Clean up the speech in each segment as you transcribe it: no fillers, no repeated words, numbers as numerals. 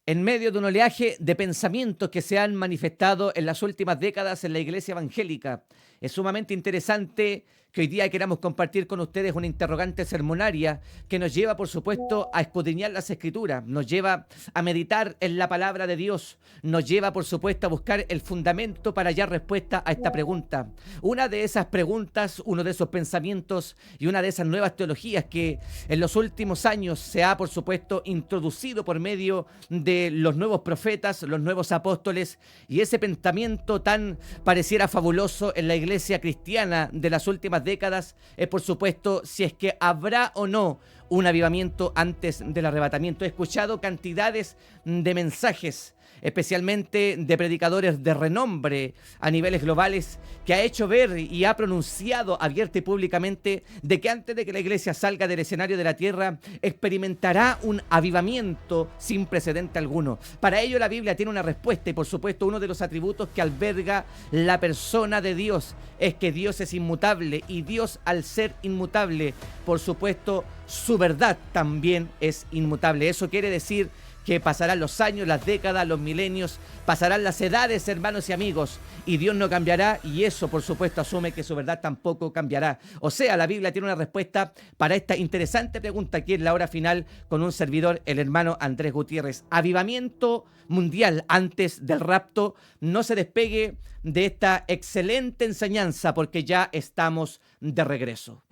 En medio de un oleaje de pensamientos que se han manifestado en las últimas décadas en la iglesia evangélica, es sumamente interesante que hoy día queramos compartir con ustedes una interrogante sermonaria que nos lleva, por supuesto, a escudriñar las Escrituras, nos lleva a meditar en la palabra de Dios, nos lleva, por supuesto, a buscar el fundamento para hallar respuesta a esta pregunta. Una de esas preguntas, uno de esos pensamientos y una de esas nuevas teologías que en los últimos años se ha, por supuesto, introducido por medio de los nuevos profetas, los nuevos apóstoles, y ese pensamiento tan pareciera fabuloso en la iglesia cristiana de las últimas décadas es, por supuesto, si es que habrá o no un avivamiento antes del arrebatamiento. He escuchado cantidades de mensajes, especialmente de predicadores de renombre a niveles globales, que ha hecho ver y ha pronunciado abierta y públicamente de que antes de que la iglesia salga del escenario de la tierra, experimentará un avivamiento sin precedente alguno. Para ello la Biblia tiene una respuesta y, por supuesto, uno de los atributos que alberga la persona de Dios es que Dios es inmutable, y Dios, al ser inmutable, por supuesto, su verdad también es inmutable. Eso quiere decir que pasarán los años, las décadas, los milenios, pasarán las edades, hermanos y amigos, y Dios no cambiará, y eso, por supuesto, asume que su verdad tampoco cambiará. O sea, la Biblia tiene una respuesta para esta interesante pregunta aquí en la hora final con un servidor, el hermano Andrés Gutiérrez. Avivamiento mundial antes del rapto. No se despegue de esta excelente enseñanza porque ya estamos de regreso.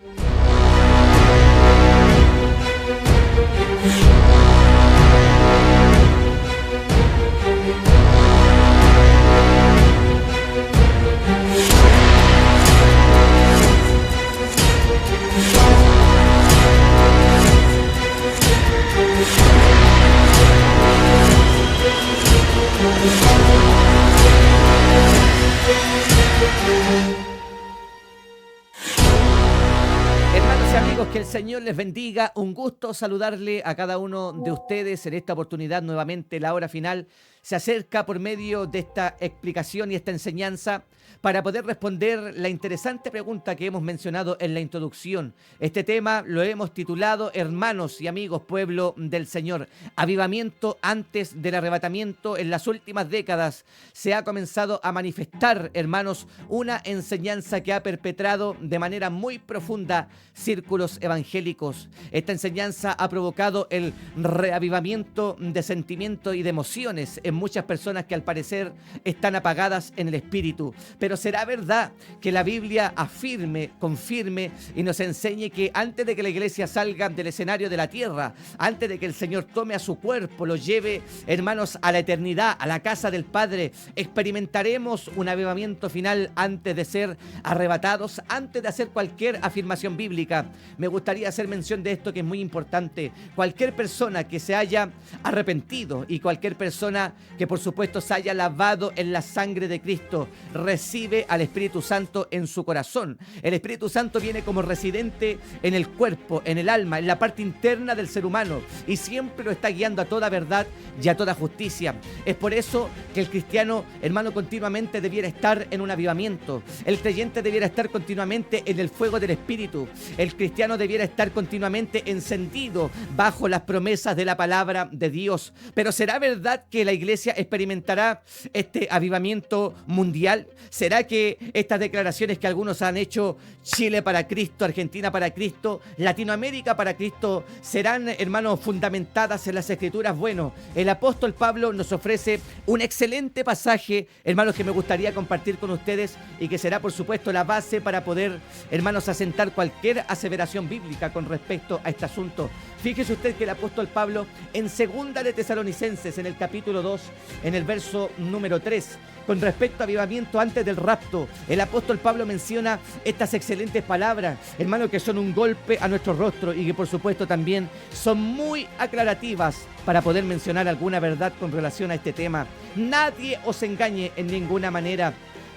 Hermanos y amigos, que el Señor les bendiga. Un gusto saludarle a cada uno de ustedes en esta oportunidad. Nuevamente la hora final se acerca por medio de esta explicación y esta enseñanza para poder responder la interesante pregunta que hemos mencionado en la introducción. Este tema lo hemos titulado, hermanos y amigos, pueblo del Señor, avivamiento antes del arrebatamiento. En las últimas décadas se ha comenzado a manifestar, hermanos, una enseñanza que ha perpetrado de manera muy profunda círculos evangélicos. Esta enseñanza ha provocado el reavivamiento de sentimientos y de emociones en muchas personas que al parecer están apagadas en el espíritu. Pero ¿será verdad que la Biblia afirme, confirme y nos enseñe que antes de que la iglesia salga del escenario de la tierra, antes de que el Señor tome a su cuerpo, lo lleve, hermanos, a la eternidad, a la casa del Padre, experimentaremos un avivamiento final antes de ser arrebatados, antes de hacer cualquier afirmación bíblica? Me gustaría hacer mención de esto que es muy importante. Cualquier persona que se haya arrepentido y cualquier persona que, por supuesto, se haya lavado en la sangre de Cristo, recibe al Espíritu Santo en su corazón. El Espíritu Santo viene como residente en el cuerpo, en el alma, en la parte interna del ser humano, y siempre lo está guiando a toda verdad y a toda justicia. Es por eso que el cristiano, hermano, continuamente debiera estar en un avivamiento. El creyente debiera estar continuamente en el fuego del Espíritu. El cristiano debiera estar continuamente encendido bajo las promesas de la palabra de Dios. Pero ¿será verdad que la iglesia experimentará este avivamiento mundial? ¿Será que estas declaraciones que algunos han hecho, Chile para Cristo, Argentina para Cristo, Latinoamérica para Cristo, serán, hermanos, fundamentadas en las Escrituras? Bueno, el apóstol Pablo nos ofrece un excelente pasaje, hermanos, que me gustaría compartir con ustedes y que será, por supuesto, la base para poder, hermanos, asentar cualquier aseveración bíblica con respecto a este asunto. Fíjese usted que el apóstol Pablo, en segunda de Tesalonicenses, en el capítulo 2, en el verso número 3, con respecto a avivamiento antes del rapto, el apóstol Pablo menciona estas excelentes palabras, hermano, que son un golpe a nuestro rostro y que, por supuesto, también son muy aclarativas para poder mencionar alguna verdad con relación a este tema. Nadie os engañe en ninguna manera,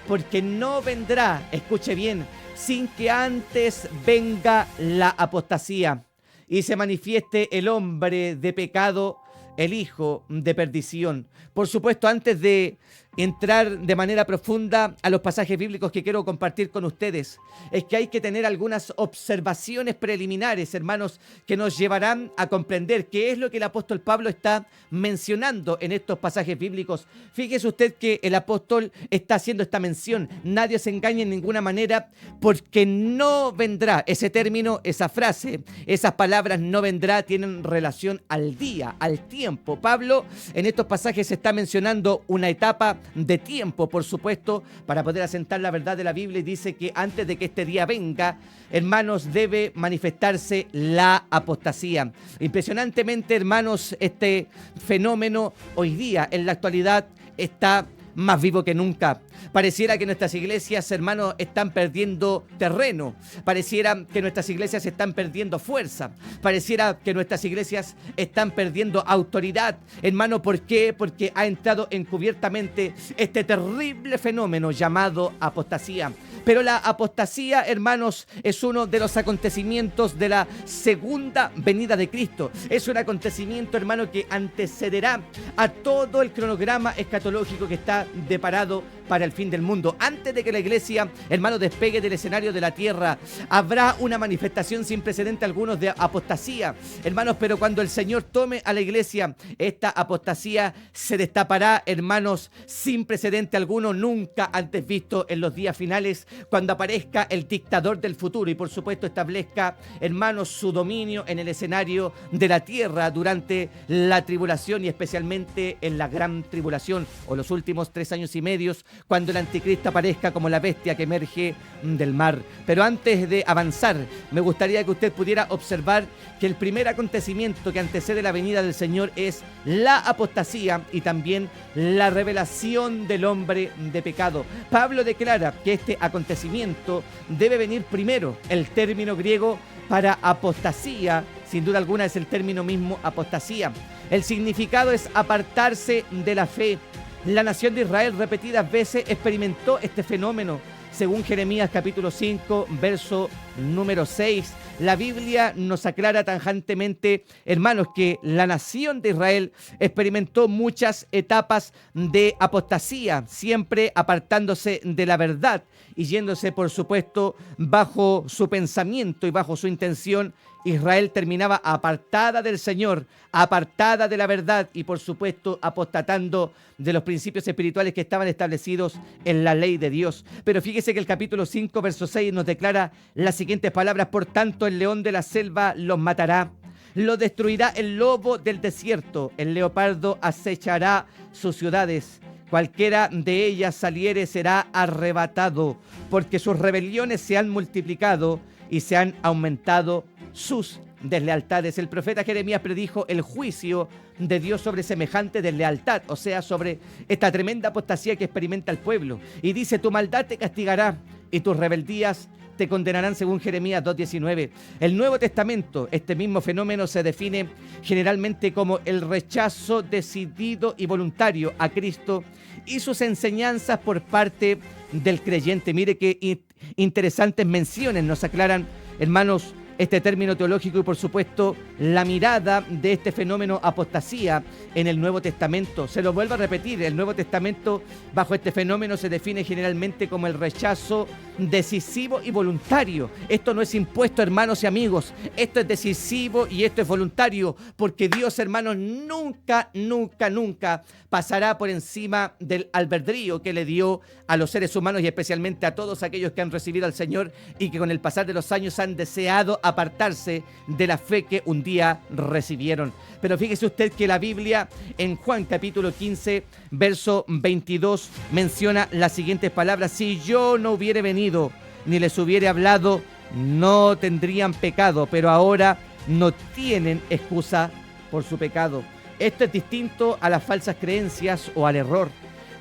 porque no vendrá, escuche bien, sin que antes venga la apostasía y se manifieste el hombre de pecado, el hijo de perdición. Por supuesto, antes de entrar de manera profunda a los pasajes bíblicos que quiero compartir con ustedes, es que hay que tener algunas observaciones preliminares, hermanos, que nos llevarán a comprender qué es lo que el apóstol Pablo está mencionando en estos pasajes bíblicos. Fíjese usted que el apóstol está haciendo esta mención: nadie se engañe en ninguna manera, porque no vendrá. Ese término, esa frase, esas palabras "no vendrá" tienen relación al día, al tiempo. Pablo en estos pasajes está mencionando una etapa de tiempo, por supuesto, para poder asentar la verdad de la Biblia, y dice que antes de que este día venga, hermanos, debe manifestarse la apostasía. Impresionantemente, hermanos, este fenómeno hoy día, en la actualidad, está más vivo que nunca. Pareciera que nuestras iglesias, hermanos, están perdiendo terreno. Pareciera que nuestras iglesias están perdiendo fuerza. Pareciera que nuestras iglesias están perdiendo autoridad. Hermano, ¿por qué? Porque ha entrado encubiertamente este terrible fenómeno llamado apostasía. Pero la apostasía, hermanos, es uno de los acontecimientos de la segunda venida de Cristo. Es un acontecimiento, hermano, que antecederá a todo el cronograma escatológico que está deparado para el fin del mundo. Antes de que la iglesia, hermano, despegue del escenario de la tierra, habrá una manifestación sin precedente algunos de apostasía, hermanos, pero cuando el Señor tome a la iglesia, esta apostasía se destapará, hermanos, sin precedente alguno, nunca antes visto en los días finales, cuando aparezca el dictador del futuro y, por supuesto, establezca, hermanos, su dominio en el escenario de la tierra durante la tribulación, y especialmente en la gran tribulación, o los últimos 3 años y medio, cuando el anticristo aparezca como la bestia que emerge del mar. Pero antes de avanzar, me gustaría que usted pudiera observar que el primer acontecimiento que antecede la venida del Señor es la apostasía y también la revelación del hombre de pecado. Pablo declara que este acontecimiento debe venir primero. El término griego para apostasía, sin duda alguna, es el término mismo apostasía. El significado es apartarse de la fe. La nación de Israel repetidas veces experimentó este fenómeno. Según Jeremías capítulo 5, verso número 6, la Biblia nos aclara tajantemente, hermanos, que la nación de Israel experimentó muchas etapas de apostasía, siempre apartándose de la verdad y yéndose, por supuesto, bajo su pensamiento y bajo su intención. Israel terminaba apartada del Señor, apartada de la verdad y, por supuesto, apostatando de los principios espirituales que estaban establecidos en la ley de Dios. Pero fíjese que el capítulo 5, verso 6 nos declara las siguientes palabras: por tanto, el león de la selva los matará, lo destruirá el lobo del desierto, el leopardo acechará sus ciudades. Cualquiera de ellas saliere será arrebatado, porque sus rebeliones se han multiplicado y se han aumentado sus deslealtades. El profeta Jeremías predijo el juicio de Dios sobre semejante deslealtad, o sea, sobre esta tremenda apostasía que experimenta el pueblo. Y dice: tu maldad te castigará y tus rebeldías te condenarán, según Jeremías 2:19. El Nuevo Testamento, este mismo fenómeno se define generalmente como el rechazo decidido y voluntario a Cristo y sus enseñanzas por parte del creyente. Mire qué interesantes menciones nos aclaran, hermanos, este término teológico y, por supuesto, la mirada de este fenómeno apostasía en el Nuevo Testamento. Se lo vuelvo a repetir: el Nuevo Testamento bajo este fenómeno se define generalmente como el rechazo decisivo y voluntario. Esto no es impuesto, hermanos y amigos, esto es decisivo y esto es voluntario, porque Dios, hermanos, nunca pasará por encima del albedrío que le dio a los seres humanos y especialmente a todos aquellos que han recibido al Señor y que con el pasar de los años han deseado apartarse de la fe que un día recibieron. Pero fíjese usted que la Biblia en Juan capítulo 15, verso 22 menciona las siguientes palabras: si yo no hubiere venido ni les hubiere hablado, no tendrían pecado, pero ahora no tienen excusa por su pecado. Esto es distinto a las falsas creencias o al error,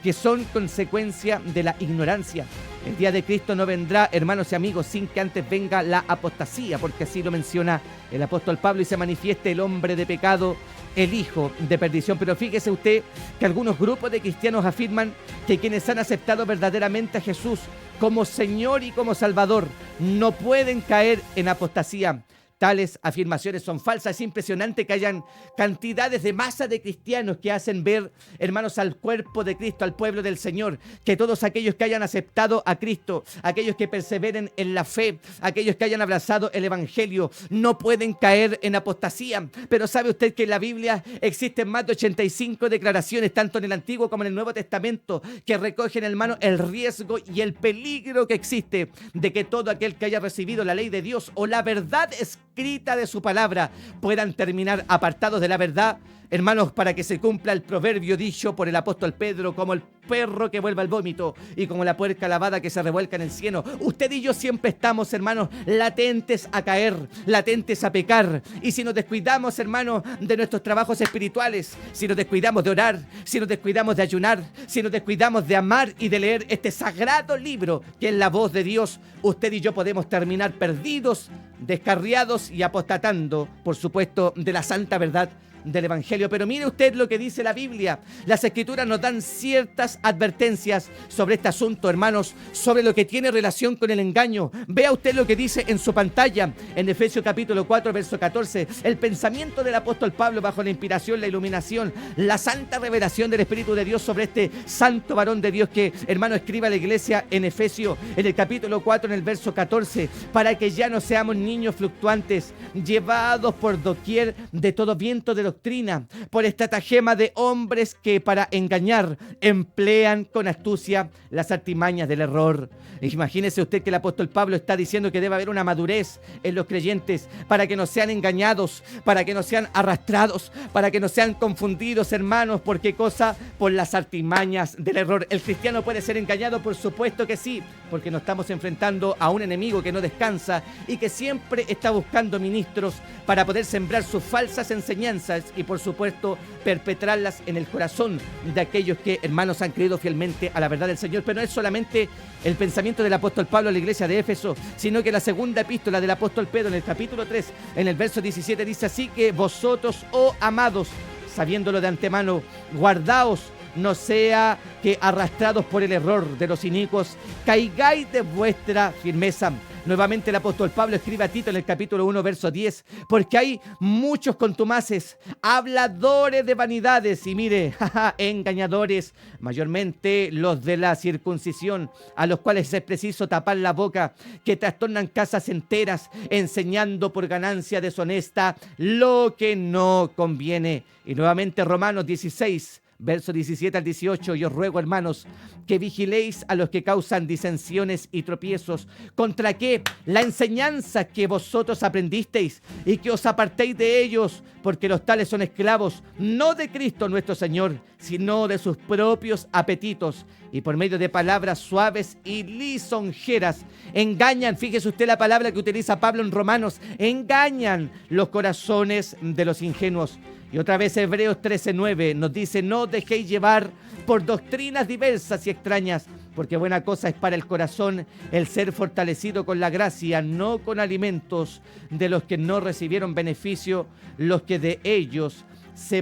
que son consecuencia de la ignorancia. El día de Cristo no vendrá, hermanos y amigos, sin que antes venga la apostasía, porque así lo menciona el apóstol Pablo, y se manifieste el hombre de pecado, el hijo de perdición. Pero fíjese usted que algunos grupos de cristianos afirman que quienes han aceptado verdaderamente a Jesús como Señor y como Salvador no pueden caer en apostasía. Tales afirmaciones son falsas. Es impresionante que hayan cantidades de masa de cristianos que hacen ver, hermanos, al cuerpo de Cristo, al pueblo del Señor, que todos aquellos que hayan aceptado a Cristo, aquellos que perseveren en la fe, aquellos que hayan abrazado el Evangelio, no pueden caer en apostasía. Pero ¿sabe usted que en la Biblia existen más de 85 declaraciones, tanto en el Antiguo como en el Nuevo Testamento, que recogen, hermano, el riesgo y el peligro que existe de que todo aquel que haya recibido la ley de Dios o la verdad escrita de su palabra puedan terminar apartados de la verdad? Hermanos, para que se cumpla el proverbio dicho por el apóstol Pedro, como el perro que vuelve al vómito y como la puerca lavada que se revuelca en el cieno. Usted y yo siempre estamos, hermanos, latentes a caer, latentes a pecar. Y si nos descuidamos, hermanos, de nuestros trabajos espirituales, si nos descuidamos de orar, si nos descuidamos de ayunar, si nos descuidamos de amar y de leer este sagrado libro que es la voz de Dios, usted y yo podemos terminar perdidos, descarriados y apostatando, por supuesto, de la santa verdad del Evangelio. Pero mire usted lo que dice la Biblia. Las Escrituras nos dan ciertas advertencias sobre este asunto, hermanos, sobre lo que tiene relación con el engaño. Vea usted lo que dice en su pantalla, en Efesios capítulo 4, verso 14. El pensamiento del apóstol Pablo bajo la inspiración, la iluminación, la santa revelación del Espíritu de Dios sobre este santo varón de Dios que, hermano, escribe a la iglesia en Efesios, en el capítulo 4, en el verso 14, para que ya no seamos niños fluctuantes, llevados por doquier de todo viento de doctrina, por estratagema de hombres que para engañar emplean con astucia las artimañas del error. Imagínese usted que el apóstol Pablo está diciendo que debe haber una madurez en los creyentes para que no sean engañados, para que no sean arrastrados, para que no sean confundidos, hermanos. ¿Por qué cosa? Por las artimañas del error. ¿El cristiano puede ser engañado? Por supuesto que sí, porque nos estamos enfrentando a un enemigo que no descansa y que siempre está buscando ministros para poder sembrar sus falsas enseñanzas y, por supuesto, perpetrarlas en el corazón de aquellos que, hermanos, han creído fielmente a la verdad del Señor. Pero no es solamente el pensamiento del apóstol Pablo a la iglesia de Éfeso, sino que la segunda epístola del apóstol Pedro, en el capítulo 3, en el verso 17, dice así: que vosotros, oh amados, sabiéndolo de antemano, guardaos, no sea que arrastrados por el error de los inicuos, caigáis de vuestra firmeza. Nuevamente el apóstol Pablo escribe a Tito en el capítulo 1, verso 10, porque hay muchos contumaces, habladores de vanidades y mire, engañadores, mayormente los de la circuncisión, a los cuales es preciso tapar la boca, que trastornan casas enteras, enseñando por ganancia deshonesta lo que no conviene. Y nuevamente Romanos 16, verso 17 al 18, y os ruego, hermanos, que vigiléis a los que causan disensiones y tropiezos, contra que la enseñanza que vosotros aprendisteis y que os apartéis de ellos, porque los tales son esclavos, no de Cristo nuestro Señor, sino de sus propios apetitos, y por medio de palabras suaves y lisonjeras engañan, fíjese usted la palabra que utiliza Pablo en Romanos, engañan los corazones de los ingenuos. Y otra vez Hebreos 13:9 nos dice: no dejéis llevar por doctrinas diversas y extrañas, porque buena cosa es para el corazón el ser fortalecido con la gracia, no con alimentos de los que no recibieron beneficio, los que de ellos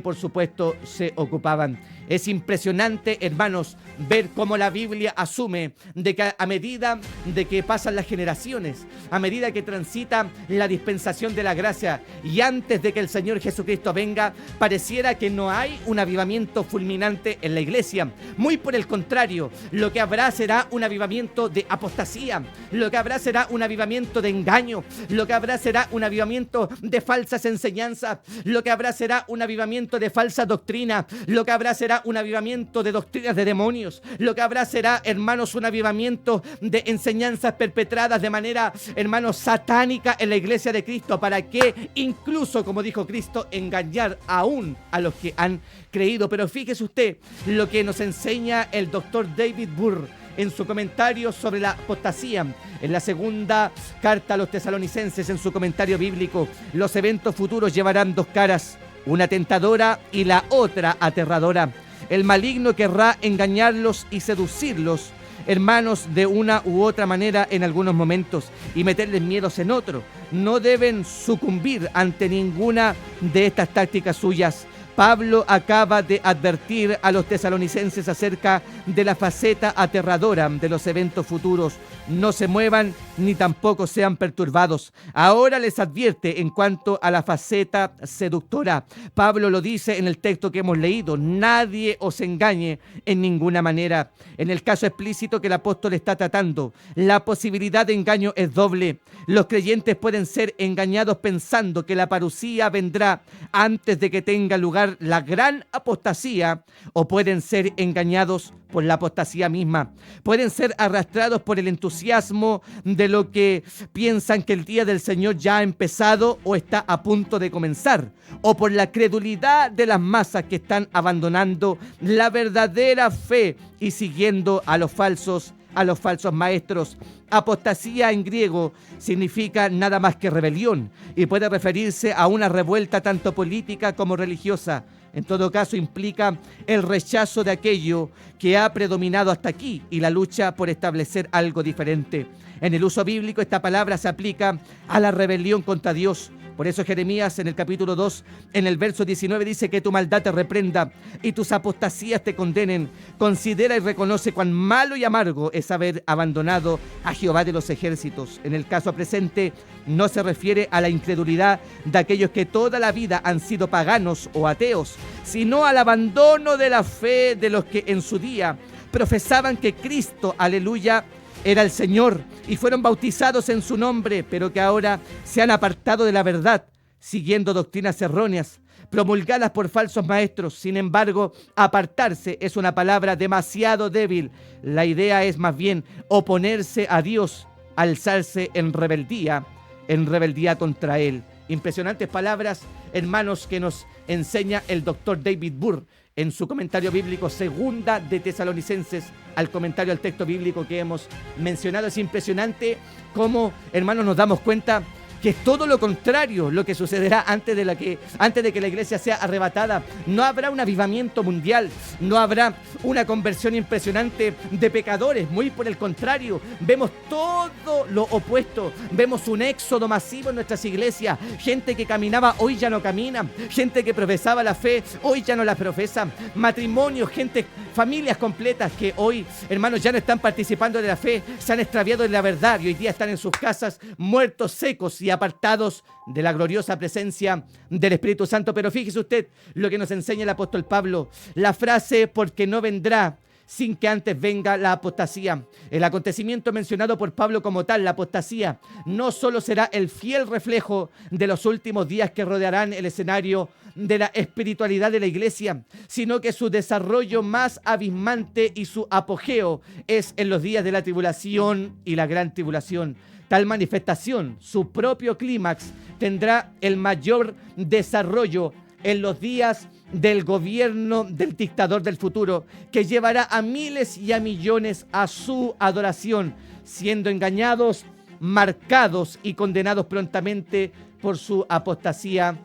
por supuesto, se ocupaban. Es impresionante, hermanos, ver cómo la Biblia asume de que a medida de que pasan las generaciones, a medida que transita la dispensación de la gracia y antes de que el Señor Jesucristo venga, pareciera que no hay un avivamiento fulminante en la iglesia. Muy por el contrario, lo que habrá será un avivamiento de apostasía, lo que habrá será un avivamiento de engaño, lo que habrá será un avivamiento de falsas enseñanzas, lo que habrá será un avivamiento de falsa doctrina, lo que habrá será un avivamiento de doctrinas de demonios, lo que habrá será, hermanos, un avivamiento de enseñanzas perpetradas de manera, hermanos, satánica en la iglesia de Cristo, para que incluso, como dijo Cristo, engañar aún a los que han creído. Pero fíjese usted lo que nos enseña el doctor David Burr en su comentario sobre la apostasía, en la segunda carta a los tesalonicenses, en su comentario bíblico: los eventos futuros llevarán dos caras, una tentadora y la otra aterradora. El maligno querrá engañarlos y seducirlos, hermanos, de una u otra manera en algunos momentos y meterles miedos en otro. No deben sucumbir ante ninguna de estas tácticas suyas. Pablo acaba de advertir a los tesalonicenses acerca de la faceta aterradora de los eventos futuros. No se muevan ni tampoco sean perturbados. Ahora les advierte en cuanto a la faceta seductora. Pablo lo dice en el texto que hemos leído: nadie os engañe en ninguna manera. En el caso explícito que el apóstol está tratando, la posibilidad de engaño es doble. Los creyentes pueden ser engañados pensando que la parucía vendrá antes de que tenga lugar la gran apostasía, o pueden ser engañados por la apostasía misma. Pueden ser arrastrados por el entusiasmo de lo que piensan que el día del Señor ya ha empezado o está a punto de comenzar, o por la credulidad de las masas que están abandonando la verdadera fe y siguiendo a los falsos maestros. Apostasía en griego significa nada más que rebelión y puede referirse a una revuelta tanto política como religiosa. En todo caso, implica el rechazo de aquello que ha predominado hasta aquí y la lucha por establecer algo diferente. En el uso bíblico, esta palabra se aplica a la rebelión contra Dios. Por eso Jeremías en el capítulo 2, en el verso 19, dice: que tu maldad te reprenda y tus apostasías te condenen. Considera y reconoce cuán malo y amargo es haber abandonado a Jehová de los ejércitos. En el caso presente, no se refiere a la incredulidad de aquellos que toda la vida han sido paganos o ateos, sino al abandono de la fe de los que en su día profesaban que Cristo, aleluya, era el Señor y fueron bautizados en su nombre, pero que ahora se han apartado de la verdad, siguiendo doctrinas erróneas promulgadas por falsos maestros. Sin embargo, apartarse es una palabra demasiado débil. La idea es más bien oponerse a Dios, alzarse en rebeldía contra Él. Impresionantes palabras, hermanos, que nos enseña el doctor David Burr en su comentario bíblico Segunda de Tesalonicenses, al comentario al texto bíblico que hemos mencionado. Es impresionante cómo, hermanos, nos damos cuenta que es todo lo contrario lo que sucederá antes de que la iglesia sea arrebatada. No habrá un avivamiento mundial, no habrá una conversión impresionante de pecadores. Muy por el contrario, vemos todo lo opuesto. Vemos un éxodo masivo en nuestras iglesias. Gente que caminaba, hoy ya no camina. Gente que profesaba la fe, hoy ya no la profesa. Matrimonios, familias completas que hoy, hermanos, ya no están participando de la fe, se han extraviado de la verdad y hoy día están en sus casas muertos, secos y apartados de la gloriosa presencia del Espíritu Santo. Pero fíjese usted lo que nos enseña el apóstol Pablo, la frase: porque no vendrá sin que antes venga la apostasía. El acontecimiento mencionado por Pablo como tal, la apostasía, no solo será el fiel reflejo de los últimos días que rodearán el escenario de la espiritualidad de la iglesia, sino que su desarrollo más abismante y su apogeo es en los días de la tribulación y la gran tribulación. Tal manifestación, su propio clímax, tendrá el mayor desarrollo en los días del gobierno del dictador del futuro, que llevará a miles y a millones a su adoración, siendo engañados, marcados y condenados prontamente por su apostasía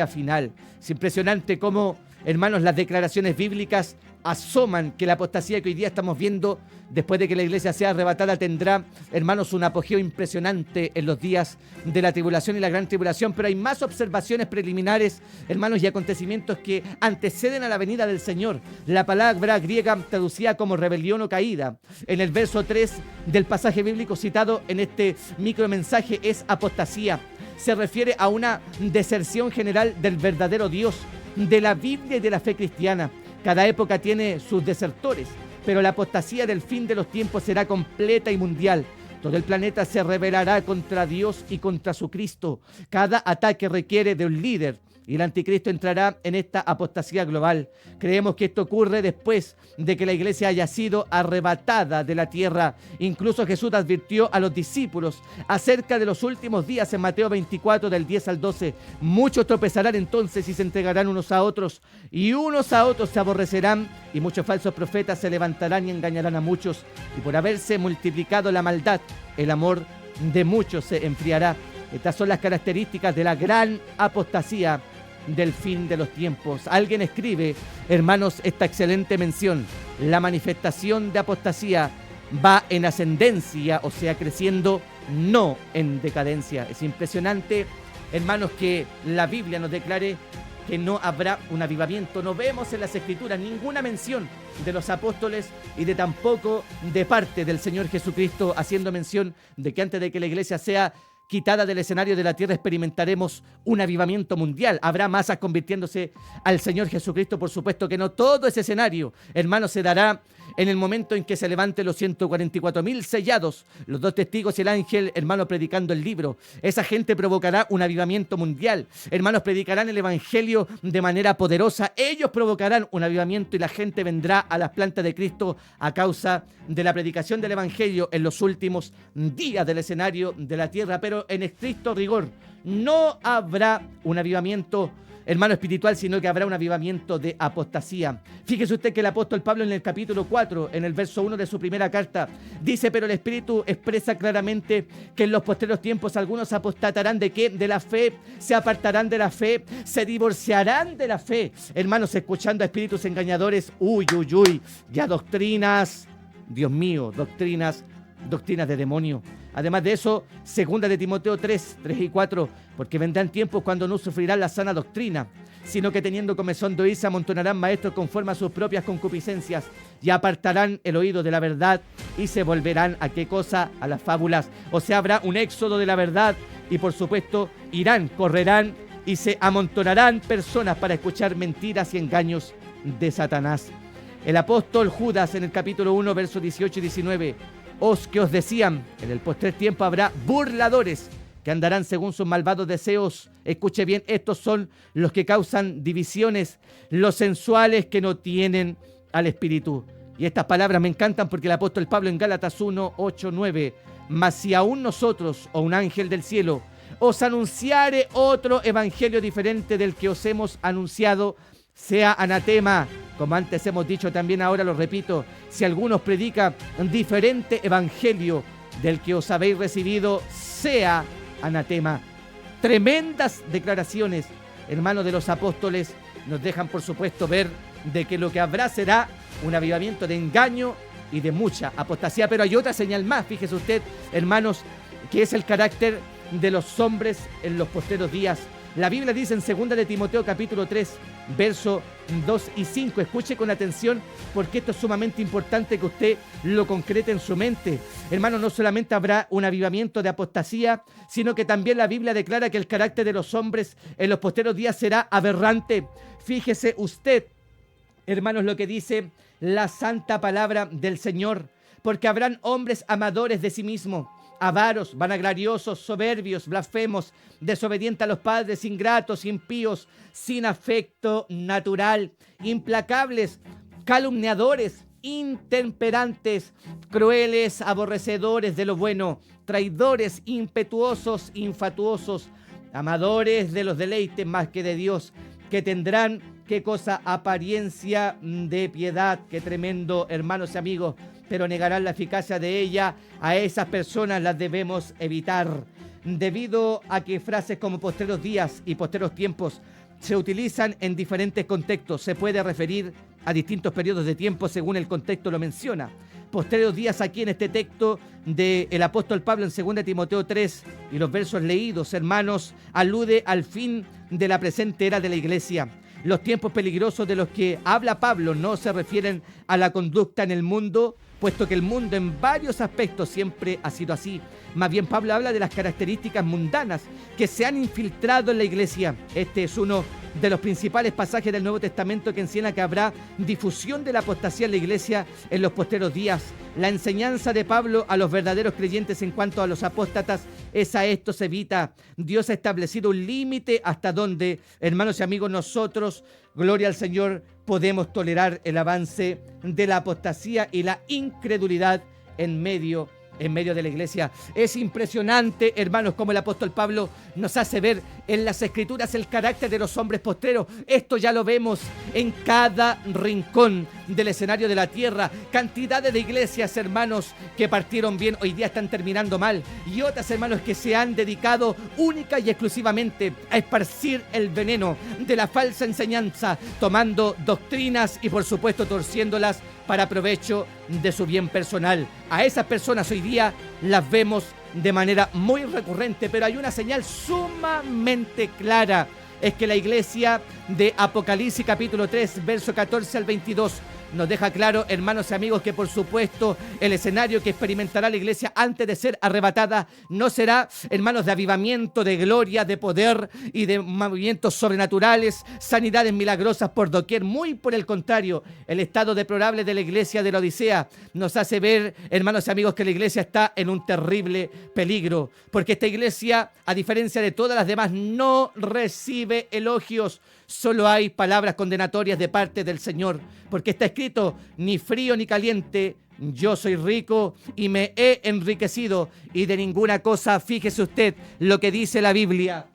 final. Es impresionante cómo, hermanos, las declaraciones bíblicas asoman que la apostasía que hoy día estamos viendo, después de que la iglesia sea arrebatada, tendrá, hermanos, un apogeo impresionante en los días de la tribulación y la gran tribulación. Pero hay más observaciones preliminares, hermanos, y acontecimientos que anteceden a la venida del Señor. La palabra griega traducida como rebelión o caída, en el verso 3 del pasaje bíblico citado en este micromensaje, es apostasía. Se refiere a una deserción general del verdadero Dios, de la Biblia y de la fe cristiana. Cada época tiene sus desertores, pero la apostasía del fin de los tiempos será completa y mundial. Todo el planeta se rebelará contra Dios y contra su Cristo. Cada ataque requiere de un líder y el anticristo entrará en esta apostasía global. Creemos que esto ocurre después de que la iglesia haya sido arrebatada de la tierra. Incluso Jesús advirtió a los discípulos acerca de los últimos días en Mateo 24, del 10 al 12. Muchos tropezarán entonces y se entregarán unos a otros, y unos a otros se aborrecerán, y muchos falsos profetas se levantarán y engañarán a muchos. Y por haberse multiplicado la maldad, el amor de muchos se enfriará. Estas son las características de la gran apostasía del fin de los tiempos. Alguien escribe, hermanos, esta excelente mención: la manifestación de apostasía va en ascendencia, o sea, creciendo, no en decadencia. Es impresionante, hermanos, que la Biblia nos declare que no habrá un avivamiento. No vemos en las Escrituras ninguna mención de los apóstoles y de tampoco de parte del Señor Jesucristo haciendo mención de que antes de que la iglesia sea quitada del escenario de la tierra experimentaremos un avivamiento mundial. Habrá masas convirtiéndose al Señor Jesucristo, por supuesto que no. Todo ese escenario, hermanos, se dará en el momento en que se levanten los 144,000 sellados, los 2 testigos y el ángel, hermanos, predicando el libro. Esa gente provocará un avivamiento mundial. Hermanos, predicarán el evangelio de manera poderosa. Ellos provocarán un avivamiento y la gente vendrá a las plantas de Cristo a causa de la predicación del evangelio en los últimos días del escenario de la tierra. Pero en estricto rigor, no habrá un avivamiento, hermano, espiritual, sino que habrá un avivamiento de apostasía. Fíjese usted que el apóstol Pablo en el capítulo 4, en el verso 1 de su primera carta, dice: pero el Espíritu expresa claramente que en los postreros tiempos algunos apostatarán. ¿De qué? De la fe, se apartarán de la fe, se divorciarán de la fe. Hermanos, escuchando a espíritus engañadores, ya doctrinas, Dios mío, doctrinas de demonio. Además de eso, 2 de Timoteo 3 y 4, porque vendrán tiempos cuando no sufrirán la sana doctrina, sino que teniendo comezón de oír se amontonarán maestros conforme a sus propias concupiscencias y apartarán el oído de la verdad y se volverán ¿a qué cosa? A las fábulas. O sea, habrá un éxodo de la verdad y por supuesto correrán y se amontonarán personas para escuchar mentiras y engaños de Satanás. El apóstol Judas en el capítulo 1, versos 18 y 19, que os decían, en el postrer tiempo habrá burladores que andarán según sus malvados deseos. Escuche bien, estos son los que causan divisiones, los sensuales que no tienen al Espíritu. Y estas palabras me encantan porque el apóstol Pablo en Gálatas 1, 8, 9, mas si aún nosotros o un ángel del cielo os anunciare otro evangelio diferente del que os hemos anunciado, sea anatema. Como antes hemos dicho, también ahora lo repito: si alguno predica un diferente evangelio del que os habéis recibido, sea anatema. Tremendas declaraciones, hermanos, de los apóstoles nos dejan, por supuesto, ver de que lo que habrá será un avivamiento de engaño y de mucha apostasía. Pero hay otra señal más, fíjese usted, hermanos, que es el carácter de los hombres en los postreros días. La Biblia dice en 2 de Timoteo capítulo 3, verso 2 y 5. Escuche con atención porque esto es sumamente importante que usted lo concrete en su mente. Hermano, no solamente habrá un avivamiento de apostasía, sino que también la Biblia declara que el carácter de los hombres en los postreros días será aberrante. Fíjese usted, hermanos, lo que dice la santa palabra del Señor. Porque habrán hombres amadores de sí mismos, avaros, vanagloriosos, soberbios, blasfemos, desobedientes a los padres, ingratos, impíos, sin afecto natural, implacables, calumniadores, intemperantes, crueles, aborrecedores de lo bueno, traidores, impetuosos, infatuosos, amadores de los deleites más que de Dios, que tendrán, ¿qué cosa? Apariencia de piedad. Qué tremendo, hermanos y amigos, pero negarán la eficacia de ella. A esas personas las debemos evitar, debido a que frases como postreros días y postreros tiempos se utilizan en diferentes contextos. Se puede referir a distintos periodos de tiempo según el contexto lo menciona. Postreros días aquí en este texto del apóstol Pablo en 2 de Timoteo 3 y los versos leídos, hermanos, alude al fin de la presente era de la iglesia. Los tiempos peligrosos de los que habla Pablo no se refieren a la conducta en el mundo, puesto que el mundo en varios aspectos siempre ha sido así. Más bien Pablo habla de las características mundanas que se han infiltrado en la iglesia. Este es uno de los principales pasajes del Nuevo Testamento que enseña que habrá difusión de la apostasía en la iglesia en los postreros días. La enseñanza de Pablo a los verdaderos creyentes en cuanto a los apóstatas es: a esto se evita. Dios ha establecido un límite hasta donde, hermanos y amigos, nosotros, gloria al Señor, podemos tolerar el avance de la apostasía y la incredulidad en medio de la iglesia. Es impresionante, hermanos, como el apóstol Pablo nos hace ver en las Escrituras el carácter de los hombres postreros. Esto ya lo vemos en cada rincón del escenario de la tierra. Cantidades de iglesias, hermanos, que partieron bien, hoy día están terminando mal, y otras, hermanos, que se han dedicado única y exclusivamente a esparcir el veneno de la falsa enseñanza, tomando doctrinas y, por supuesto, torciéndolas para provecho de su bien personal. A esas personas hoy día las vemos de manera muy recurrente, pero hay una señal sumamente clara es que la iglesia de Apocalipsis capítulo 3, verso 14 al 22, nos deja claro, hermanos y amigos, que por supuesto el escenario que experimentará la iglesia antes de ser arrebatada no será, hermanos, de avivamiento, de gloria, de poder y de movimientos sobrenaturales, sanidades milagrosas por doquier. Muy por el contrario, el estado deplorable de la iglesia de la Odisea nos hace ver, hermanos y amigos, que la iglesia está en un terrible peligro, porque esta iglesia, a diferencia de todas las demás, no recibe elogios. Solo hay palabras condenatorias de parte del Señor, porque está escrito: ni frío ni caliente, yo soy rico y me he enriquecido, y de ninguna cosa, fíjese usted lo que dice la Biblia,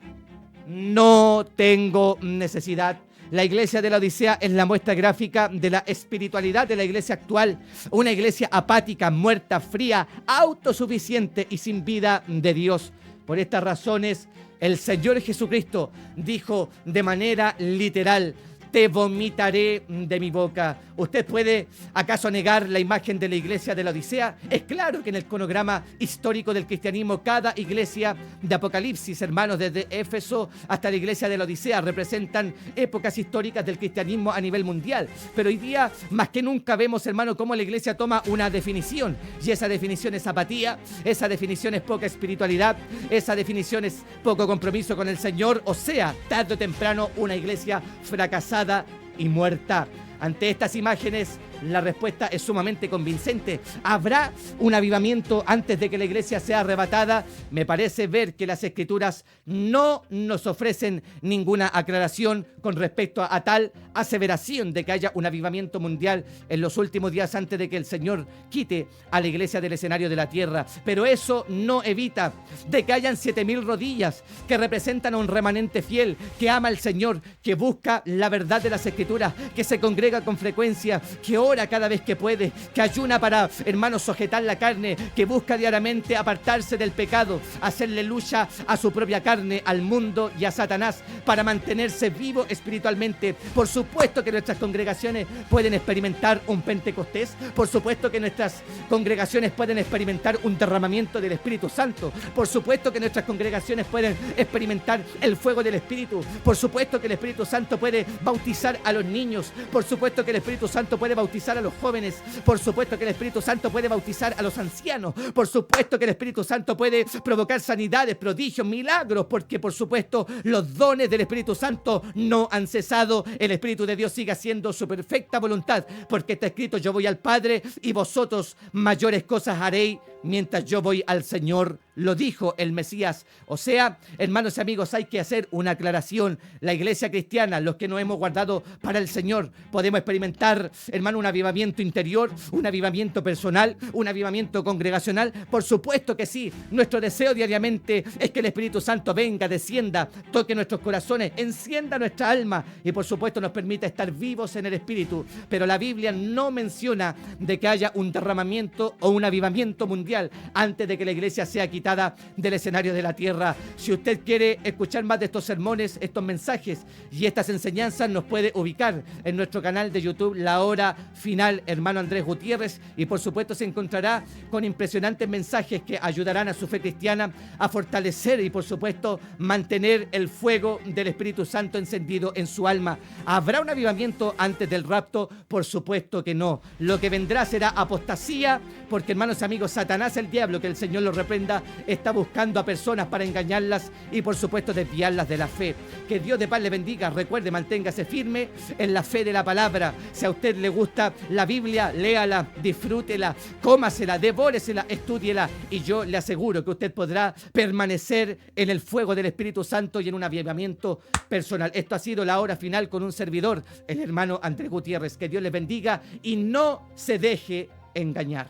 no tengo necesidad. La iglesia de la Odisea es la muestra gráfica de la espiritualidad de la iglesia actual, una iglesia apática, muerta, fría, autosuficiente y sin vida de Dios. Por estas razones, el Señor Jesucristo dijo de manera literal: te vomitaré de mi boca. ¿Usted puede acaso negar la imagen de la iglesia de la Odisea? Es claro que en el cronograma histórico del cristianismo, cada iglesia de Apocalipsis, hermanos, desde Éfeso hasta la iglesia de la Odisea, representan épocas históricas del cristianismo a nivel mundial. Pero hoy día, más que nunca, vemos, hermano, cómo la iglesia toma una definición. Y esa definición es apatía, esa definición es poca espiritualidad, esa definición es poco compromiso con el Señor. O sea, tarde o temprano, una iglesia fracasada y muerta. Ante estas imágenes, la respuesta es sumamente convincente. ¿Habrá un avivamiento antes de que la iglesia sea arrebatada? Me parece ver que las Escrituras no nos ofrecen ninguna aclaración con respecto a tal aseveración de que haya un avivamiento mundial en los últimos días antes de que el Señor quite a la iglesia del escenario de la tierra. Pero eso no evita de que hayan 7,000 rodillas que representan a un remanente fiel, que ama al Señor, que busca la verdad de las Escrituras, que se congrega con frecuencia, que ora cada vez que puede, que ayuna para, hermanos, sujetar la carne, que busca diariamente apartarse del pecado, hacerle lucha a su propia carne, al mundo y a Satanás, para mantenerse vivo espiritualmente. Por supuesto que nuestras congregaciones pueden experimentar un Pentecostés, por supuesto que nuestras congregaciones pueden experimentar un derramamiento del Espíritu Santo, por supuesto que nuestras congregaciones pueden experimentar el fuego del Espíritu, por supuesto que el Espíritu Santo puede bautizar a los niños, por supuesto que el Espíritu Santo puede bautizar a los jóvenes, por supuesto que el Espíritu Santo puede bautizar a los ancianos, por supuesto que el Espíritu Santo puede provocar sanidades, prodigios, milagros, porque por supuesto los dones del Espíritu Santo no han cesado. El Espíritu de Dios sigue haciendo su perfecta voluntad, porque está escrito: yo voy al Padre y vosotros mayores cosas haréis mientras yo voy al Señor. Lo dijo el Mesías. O sea, hermanos y amigos, hay que hacer una aclaración. La iglesia cristiana, los que nos hemos guardado para el Señor, podemos experimentar, hermano, un avivamiento interior, un avivamiento personal, un avivamiento congregacional. Por supuesto que sí. Nuestro deseo diariamente es que el Espíritu Santo venga, descienda, toque nuestros corazones, encienda nuestra alma y por supuesto nos permita estar vivos en el Espíritu. Pero la Biblia no menciona de que haya un derramamiento o un avivamiento mundial antes de que la iglesia sea quitada del escenario de la tierra. Si usted quiere escuchar más de estos sermones, estos mensajes y estas enseñanzas, nos puede ubicar en nuestro canal de YouTube La Hora Final, hermano Andrés Gutiérrez, y por supuesto se encontrará con impresionantes mensajes que ayudarán a su fe cristiana a fortalecer y por supuesto mantener el fuego del Espíritu Santo encendido en su alma. ¿Habrá un avivamiento antes del rapto? Por supuesto que no. Lo que vendrá será apostasía, porque, hermanos y amigos, Satanás, el diablo, que el Señor lo reprenda, está buscando a personas para engañarlas y por supuesto desviarlas de la fe. Que Dios de paz le bendiga. Recuerde, manténgase firme en la fe de la palabra. Si a usted le gusta la Biblia, léala, disfrútela, cómasela, devóresela, estúdiela, y yo le aseguro que usted podrá permanecer en el fuego del Espíritu Santo y en un avivamiento personal. Esto ha sido La Hora Final con un servidor, el hermano Andrés Gutiérrez. Que Dios les bendiga y no se deje engañar.